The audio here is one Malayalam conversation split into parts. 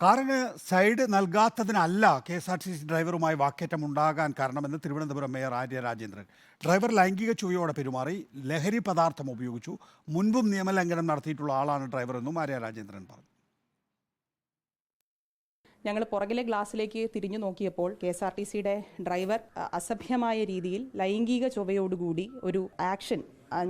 കാറിന് സൈഡ് നൽകാത്തതിനല്ല KSRTC ഡ്രൈവറുമായി വാക്കേറ്റം ഉണ്ടാകാൻ കാരണമെന്ന് തിരുവനന്തപുരം മേയർ ആര്യ രാജേന്ദ്രൻ. ഡ്രൈവർ ലൈംഗിക ചുവയോടെ പെരുമാറി, ലഹരി പദാർത്ഥം ഉപയോഗിച്ചു, മുൻപും നിയമലംഘനം നടത്തിയിട്ടുള്ള ആളാണ് ഡ്രൈവറെന്നും ആര്യ രാജേന്ദ്രൻ പറഞ്ഞു. ഞങ്ങൾ പുറകിലെ ഗ്ലാസ്സിലേക്ക് തിരിഞ്ഞു നോക്കിയപ്പോൾ KSRTCയുടെ ഡ്രൈവർ അസഭ്യമായ രീതിയിൽ ലൈംഗിക ചുവയോടുകൂടി ഒരു ആക്ഷൻ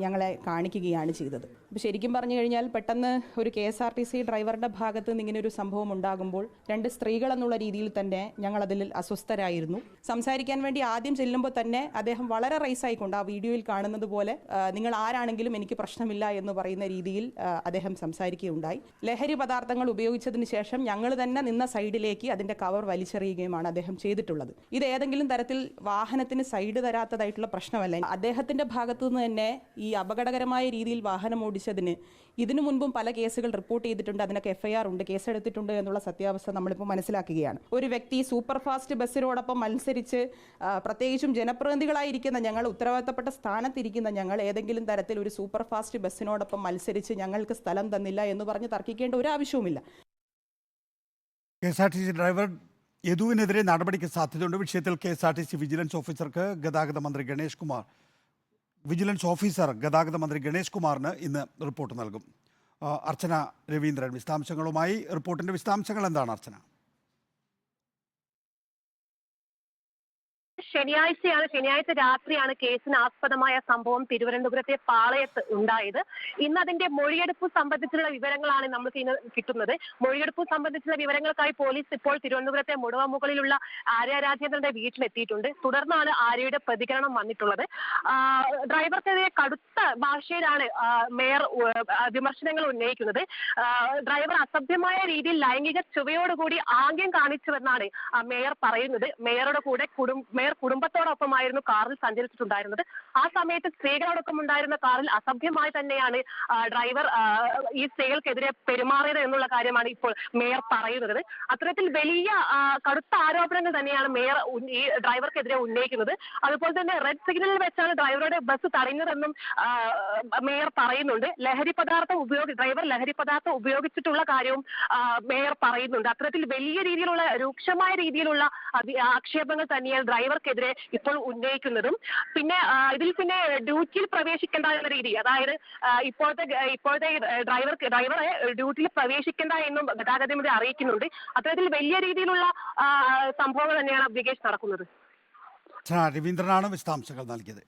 ഞങ്ങളെ കാണിക്കുകയാണ് ചെയ്തത്. അപ്പോൾ ശരിക്കും പറഞ്ഞു കഴിഞ്ഞാൽ പെട്ടെന്ന് ഒരു KSRTC ഡ്രൈവറുടെ ഭാഗത്ത് നിന്ന് ഇങ്ങനെ ഒരു സംഭവം ഉണ്ടാകുമ്പോൾ രണ്ട് സ്ത്രീകൾ എന്നുള്ള രീതിയിൽ തന്നെ ഞങ്ങളതിൽ അസ്വസ്ഥരായിരുന്നു. സംസാരിക്കാൻ വേണ്ടി ആദ്യം ചെല്ലുമ്പോൾ തന്നെ അദ്ദേഹം വളരെ റൈസായിക്കൊണ്ട് ആ വീഡിയോയിൽ കാണുന്നത് പോലെ നിങ്ങൾ ആരാണെങ്കിലും എനിക്ക് പ്രശ്നമില്ല എന്ന് പറയുന്ന രീതിയിൽ അദ്ദേഹം സംസാരിക്കുകയുണ്ടായി. ലഹരി പദാർത്ഥങ്ങൾ ഉപയോഗിച്ചതിന് ശേഷം ഞങ്ങൾ തന്നെ നിന്ന സൈഡിലേക്ക് അതിൻ്റെ കവർ വലിച്ചെറിയുകയുമാണ് അദ്ദേഹം ചെയ്തിട്ടുള്ളത്. ഇത് ഏതെങ്കിലും തരത്തിൽ വാഹനത്തിന് സൈഡ് തരാത്തതായിട്ടുള്ള പ്രശ്നമല്ല. അദ്ദേഹത്തിൻ്റെ ഭാഗത്തു നിന്ന് തന്നെ ഈ അപകടകരമായ രീതിയിൽ വാഹനം ഓടിച്ചതിന് ഇതിനു മുൻപും പല കേസുകൾ റിപ്പോർട്ട് ചെയ്തിട്ടുണ്ട്, അതിനൊക്കെ FIR ഉണ്ട്, കേസെടുത്തിട്ടുണ്ട് എന്നുള്ള സത്യാവസ്ഥ നമ്മളിപ്പോൾ മനസ്സിലാക്കുകയാണ്. ഒരു വ്യക്തി സൂപ്പർ ഫാസ്റ്റ് ബസ്സിനോടൊപ്പം മത്സരിച്ച് പ്രത്യേകിച്ചും ജനപ്രതിനിധികളായിരിക്കുന്ന ഞങ്ങൾ, ഉത്തരവാദിത്തപ്പെട്ട സ്ഥാനത്തിരിക്കുന്ന ഞങ്ങൾ ഏതെങ്കിലും തരത്തിൽ ഒരു സൂപ്പർ ഫാസ്റ്റ് ബസ്സിനോടൊപ്പം മത്സരിച്ച് ഞങ്ങൾക്ക് സ്ഥലം തന്നില്ല എന്ന് പറഞ്ഞ് തർക്കിക്കേണ്ട ഒരു ആവശ്യവുമില്ല. KSRTC ഡ്രൈവർ യദുവിനെതിരെ നടപടിക്ക് സാധ്യതയുണ്ട്. വിഷയത്തിൽ KSRTC വിജിലൻസ് ഓഫീസർക്ക് ഗതാഗത മന്ത്രി ഗണേഷ് കുമാറിന് ഇന്ന് റിപ്പോർട്ട് നൽകും. അർച്ചന രവീന്ദ്രൻ വിശദാംശങ്ങളുമായി. റിപ്പോർട്ടിന്റെ വിശദാംശങ്ങൾ എന്താണ് അർച്ചന? ശനിയാഴ്ച രാത്രിയാണ് കേസിന് ആസ്പദമായ സംഭവം തിരുവനന്തപുരത്തെ പാളയത്ത് ഉണ്ടായത്. ഇന്ന് അതിന്റെ മൊഴിയെടുപ്പ് സംബന്ധിച്ചുള്ള വിവരങ്ങളാണ് നമുക്ക് ഇന്ന് കിട്ടുന്നത്. മൊഴിയെടുപ്പ് സംബന്ധിച്ചുള്ള വിവരങ്ങൾക്കായി പോലീസ് ഇപ്പോൾ തിരുവനന്തപുരത്തെ മുടവമുകളിലുള്ള ആര്യ രാജേന്ദ്രന്റെ വീട്ടിലെത്തിയിട്ടുണ്ട്. തുടർന്നാണ് ആര്യയുടെ പ്രതികരണം വന്നിട്ടുള്ളത്. ഡ്രൈവർക്കെതിരെ കടുത്ത ഭാഷയിലാണ് മേയർ വിമർശനങ്ങൾ ഉന്നയിക്കുന്നത്. ഡ്രൈവർ അസഭ്യമായ രീതിയിൽ ലൈംഗിക ചുവയോടുകൂടി ആംഗ്യം കാണിച്ചുവെന്നാണ് മേയർ പറയുന്നത്. മേയർ കുടുംബത്തോടൊപ്പമായിരുന്നു കാറിൽ സഞ്ചരിച്ചിട്ടുണ്ടായിരുന്നത്. ആ സമയത്ത് സ്ത്രീകളോടൊപ്പം ഉണ്ടായിരുന്ന കാറിൽ അസഭ്യമായി തന്നെയാണ് ഡ്രൈവർ ഈ സ്ത്രീകൾക്കെതിരെ പെരുമാറിയത് എന്നുള്ള കാര്യമാണ് ഇപ്പോൾ മേയർ പറയുന്നത്. അത്തരത്തിൽ വലിയ കടുത്ത ആരോപണങ്ങൾ തന്നെയാണ് മേയർ ഈ ഡ്രൈവർക്കെതിരെ ഉന്നയിക്കുന്നത്. അതുപോലെ തന്നെ റെഡ് സിഗ്നലിൽ വെച്ചാണ് ഡ്രൈവറുടെ ബസ് തടഞ്ഞതെന്നും മേയർ പറയുന്നുണ്ട്. ഡ്രൈവർ ലഹരി പദാർത്ഥം ഉപയോഗിച്ചിട്ടുള്ള കാര്യവും മേയർ പറയുന്നുണ്ട്. അത്തരത്തിൽ വലിയ രീതിയിലുള്ള രൂക്ഷമായ രീതിയിലുള്ള ആക്ഷേപങ്ങൾ തന്നെയാണ് ഡ്രൈവർക്കെതിരെ ഇപ്പോൾ ഉന്നയിക്കുന്നതും. ഇതിൽ ഡ്യൂട്ടിയിൽ പ്രവേശിക്കേണ്ട എന്ന രീതി, അതായത് ഇപ്പോഴത്തെ ഡ്രൈവറെ ഡ്യൂട്ടിയിൽ പ്രവേശിക്കേണ്ട എന്നും ഗതാഗത മന്ത്രി അറിയിക്കുന്നുണ്ട്. അത്തരത്തിൽ വലിയ രീതിയിലുള്ള സംഭവങ്ങൾ തന്നെയാണ് വികേഷ് നടക്കുന്നത്. രവീന്ദ്രനാണ് വിശദാംശങ്ങൾ നൽകിയത്.